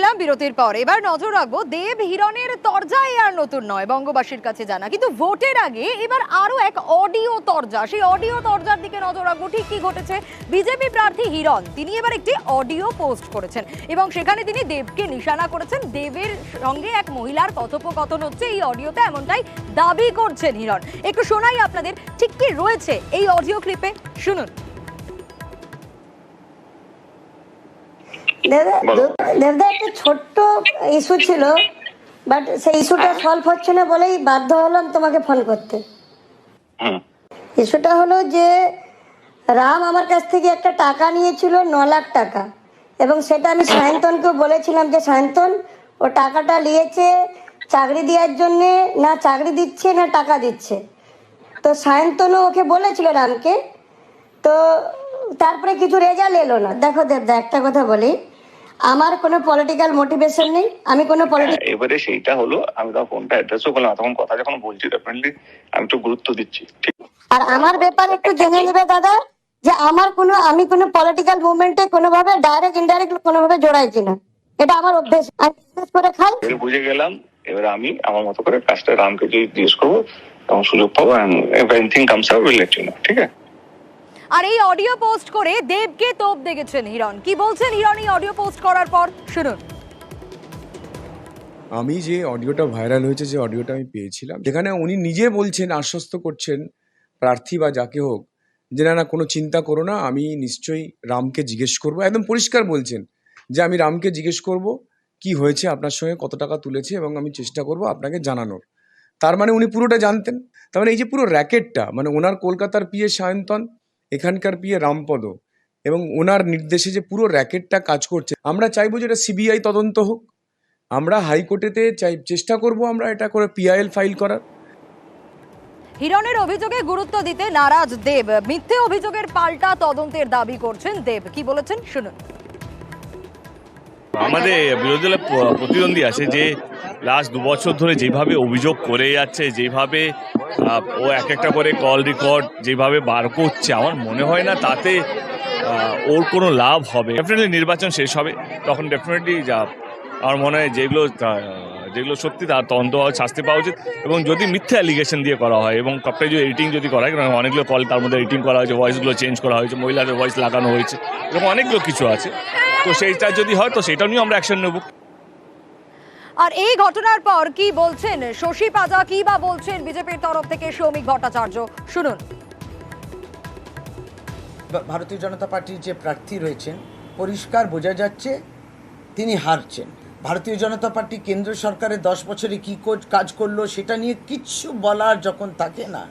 ফিরলাম বিরতির পর। এবার নজর রাখবো দেব হিরণের তরজাই আর নতুন নয়, বঙ্গবাসীর কাছে জানা, কিন্তু ভোটের আগে এবার আরো এক অডিও তরজা। সেই অডিও তরজার দিকে নজর রাখবো। ঠিক কি ঘটেছে? বিজেপি প্রার্থী হিরণ তিনি এবার একটি অডিও পোস্ট করেছেন এবং সেখানে তিনি দেবকে নিশানা করেছেন। দেবের সঙ্গে এক মহিলার কথোপকথন হচ্ছে এই অডিওতে, এমনটাই দাবি করছেন হিরণ। একটু শোনাই আপনাদের ঠিক কি রয়েছে এই অডিও ক্লিপে, শুনুন। দেবদা একটা ছোট্ট ইস্যু ছিল, বাট সেই ইস্যুটা সলভ হচ্ছে না বলেই বাধ্য হলাম তোমাকে ফোন করতে। ইস্যুটা হলো যে রাম আমার কাছ থেকে একটা টাকা নিয়েছিল 9 লাখ টাকা, এবং সেটা আমি সায়ন্তনকে বলেছিলাম যে সায়ন্তন ও টাকাটা নিয়েছে চাকরি দেওয়ার জন্যে, না চাকরি দিচ্ছে না টাকা দিচ্ছে। তো সায়ন্তনও ওকে বলেছিল রামকে, তো তারপরে কিছু রেজাল্ট এলো না। দেখো দেবদা একটা কথা বলি, আমার কোনো পলিটিক্যাল মোটিভেশন নেই, আমি কোনো এবারে সেইটা হলো আমি তখন ফোনটা অ্যাড্রেসও করলাম, তখন কথা যখন বলছি ডেফিনেটলি আমি একটু গুরুত্ব দিচ্ছি। ঠিক, আর আমার ব্যাপারে একটু জেনে নেবে দাদা যে আমি কোনো পলিটিক্যাল মুভমেন্টে কোনোভাবে ডাইরেক্ট ইনডাইরেক্ট কোনোভাবে জড়াইছি না, এটা আমার অভ্যেস, আমি বিশেষ করে খাই। বুঝে গেলাম। এবার আমি আমার মতো করে কাজটা রামকে যদি জিজ্ঞেস করবো তখন সুযোগ পাবো, everything comes out will let you know. ঠিক আছে। আর এই অডিও পোস্ট করে দেবকে তোপ দেখেছেন হিরণ। কি বলছেন হিরণ এই অডিও পোস্ট করার পর, শুনুন। আমি যে অডিওটা ভাইরাল হয়েছে, যে অডিওটা আমি পেয়েছিলাম, যেখানে উনি নিজে বলছেন, আশ্বস্ত করছেন প্রার্থী বা যাকে হোক যে না কোনো চিন্তা করো না, আমি নিশ্চয়ই রামকে জিজ্ঞেস করবো। একদম পরিষ্কার বলছেন যে আমি রামকে জিজ্ঞেস করব কি হয়েছে, আপনার সঙ্গে কত টাকা তুলেছে, এবং আমি চেষ্টা করব আপনাকে জানানোর। তার মানে উনি পুরোটা জানতেন। তার মানে এই যে পুরো র্যাকেটটা, মানে ওনার কলকাতার পিএ সায়ন্তন, এখানকার পিএ রামপদ, এবং ওনার নির্দেশে যে পুরো র্যাকেটটা কাজ করছে, আমরা চাইবো যে এটা সিবিআই তদন্ত হোক। আমরা হাইকোর্টেতে চেষ্টা করব আমরা এটা করে পিআইএল ফাইল করার। হিরণের অভিযোগে গুরুত্ব দিতে নারাজ দেব, মিথ্যে অভিযোগের পাল্টা তদন্তের দাবি করছেন দেব। কি বলেছেন শুনুন। আমাদের বিরোধী দলের প্রতিদ্বন্দ্বী আছে যে লাস্ট 2 বছর ধরে যেভাবে অভিযোগ করে যাচ্ছে, যেভাবে ও এক একটা করে কল রেকর্ড যেভাবে বার করছে, আমার মনে হয় না তাতে ওর কোনো লাভ হবে। ডেফিনেটলি নির্বাচন শেষ হবে, তখন ডেফিনেটলি আমার মনে হয় যেগুলো সত্যি তার তদন্ত শাস্তি পাওয়া উচিত। এবং যদি মিথ্যে অ্যালিগেশন দিয়ে করা হয় এবং সবটাই যদি এডিটিং যদি করা হয়, কারণ অনেকগুলো কল তার মধ্যে এডিটিং করা হয়েছে, ভয়েসগুলো চেঞ্জ করা হয়েছে, মহিলাদের ভয়েস লাগানো হয়েছে, এরকম অনেকগুলো কিছু আছে। তো সেইটা যদি হয় তো সেটা নিয়েও আমরা অ্যাকশন নেব। আর এই ঘটনার পর কি বলছেন শশী পাজা, কি বা বলছেন বিজেপির তরফ থেকে সৌমিক ভট্টাচার্য, শুনুন। ভারতীয় জনতা পার্টির যে প্রার্থী রয়েছেন, পরিষ্কার বোঝা যাচ্ছে তিনি হারছেন। ভারতীয় জনতা পার্টি কেন্দ্র সরকারের 10 বছরে কী কাজ করলো সেটা নিয়ে কিচ্ছু বলার যখন থাকে না,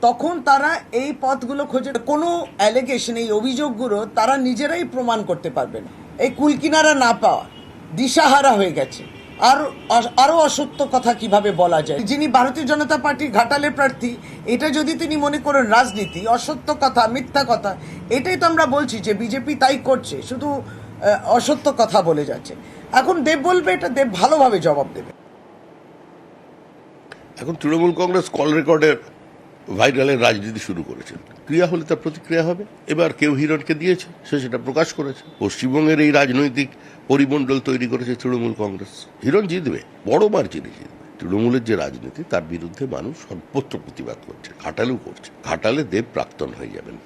তখন তারা এই পথগুলো খোঁজে। কোনো অ্যালিগেশন, এই অভিযোগগুলো তারা নিজেরাই প্রমাণ করতে পারবে না। এই কুলকিনারা না পাওয়া, দিশাহারা হয়ে গেছে। আরও অসত্য কথা কিভাবে বলা যায়? যিনি ভারতীয় জনতা পার্টির ঘাটালের প্রার্থী, এটা যদি তিনি মনে করেন রাজনীতি, অসত্য কথা, মিথ্যা কথা, এটাই তো আমরা বলছি যে বিজেপি তাই করছে, শুধু অসত্য কথা বলে যাচ্ছে। এখন দেব বলবে, এটা দেব ভালোভাবে জবাব দেবে। এখন তৃণমূল কংগ্রেস কল রেকর্ডের ভাইরালের রাজনীতি শুরু করেছেন। ক্রিয়া হলে তার প্রতিক্রিয়া হবে। এবার কেউ হিরণকে দিয়েছে, সে সেটা প্রকাশ করেছে। পশ্চিমবঙ্গের এই রাজনৈতিক পরিমণ্ডল তৈরি করেছে তৃণমূল কংগ্রেস। হিরণ জিতবে, বড় মার্জিনে জিতবে। তৃণমূলের যে রাজনীতি তার বিরুদ্ধে মানুষ সর্বত্র প্রতিবাদ করছে, ঘাটালেও করছে। ঘাটালে দেব প্রাক্তন হয়ে যাবেন।